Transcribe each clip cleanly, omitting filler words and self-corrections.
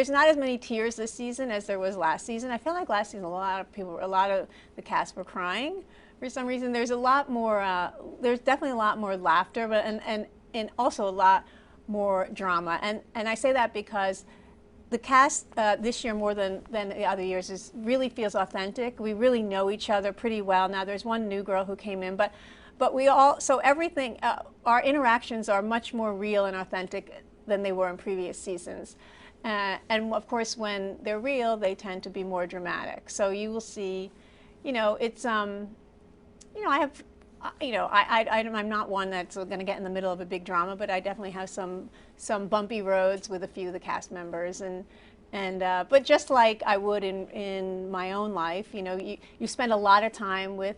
there's not as many tears this season as there was last season. I feel like last season a lot of the cast were crying for some reason. There's a lot more, there's definitely a lot more laughter, but and also a lot more drama. And I say that because the cast this year more than the other years really feels authentic. We really know each other pretty well. Now there's one new girl who came in, but we all, so everything, our interactions are much more real and authentic than they were in previous seasons. And of course, when they're real, they tend to be more dramatic. So you will see, you know, it's, you know, I have, you know, I'm not one that's going to get in the middle of a big drama, but I definitely have some bumpy roads with a few of the cast members, but just like I would in my own life, you know, you spend a lot of time with,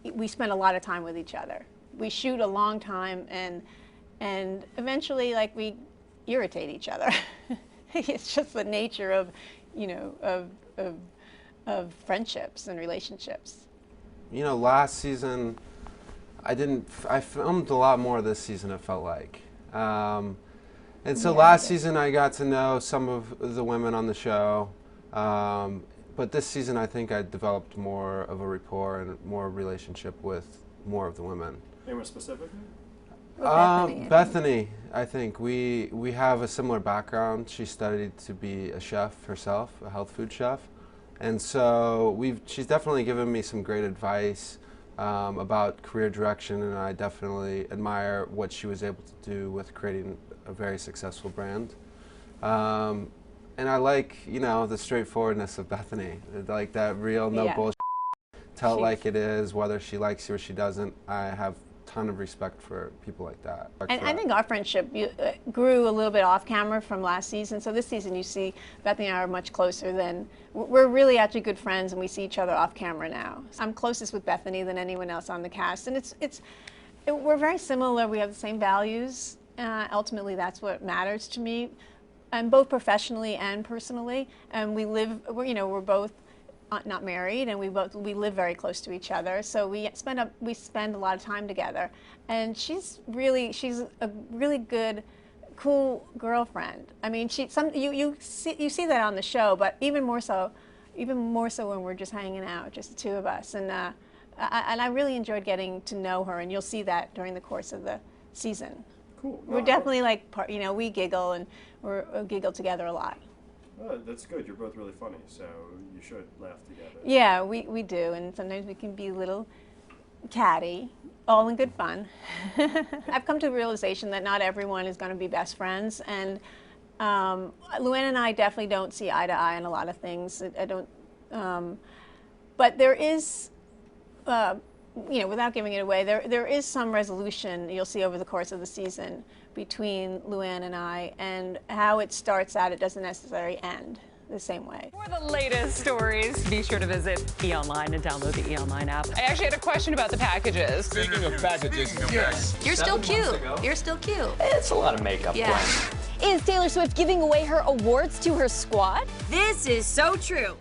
we spend a lot of time with each other. We shoot a long time, and eventually, like, we irritate each other. It's just the nature of, you know, of friendships and relationships. You know, last season, I filmed a lot more this season, it felt like. And so last season I got to know some of the women on the show. But this season I think I developed more of a rapport and more relationship with more of the women. Anyone specifically? Bethenny, I think. We have a similar background. She studied to be a chef herself, a health food chef. And so she's definitely given me some great advice about career direction, and I definitely admire what she was able to do with creating a very successful brand. And I like, you know, the straightforwardness of Bethenny, like that real, no bullshit, tell it like it is, whether she likes you or she doesn't. I have a ton of respect for people like that. And I think our friendship grew a little bit off camera from last season. So this season you see Bethenny and I are much closer than, we're really actually good friends, and we see each other off camera now. I'm closest with Bethenny than anyone else on the cast, and we're very similar. We have the same values. Ultimately that's what matters to me, and both professionally and personally. And we're both not married, and we live very close to each other, so we spend a lot of time together. And she's a really good, cool girlfriend. I mean, you see that on the show, but even more so when we're just hanging out, just the two of us. And I really enjoyed getting to know her, and you'll see that during the course of the season. Cool. We're definitely like, you know, we giggle, and we giggle together a lot. Oh, that's good. You're both really funny, so you should laugh together. Yeah, we do, and sometimes we can be a little catty, all in good fun. I've come to the realization that not everyone is going to be best friends, and LuAnn and I definitely don't see eye to eye on a lot of things. I don't, but there is, you know, without giving it away, there is some resolution you'll see over the course of the season between LuAnn and I, and how it starts out, it doesn't necessarily end the same way. For the latest stories, be sure to visit eOnline and download the eOnline app. I actually had a question about the packages. Speaking of packages, yes. You're still cute. You're still cute. It's a lot of makeup. Yeah. Is Taylor Swift giving away her awards to her squad? This is so true.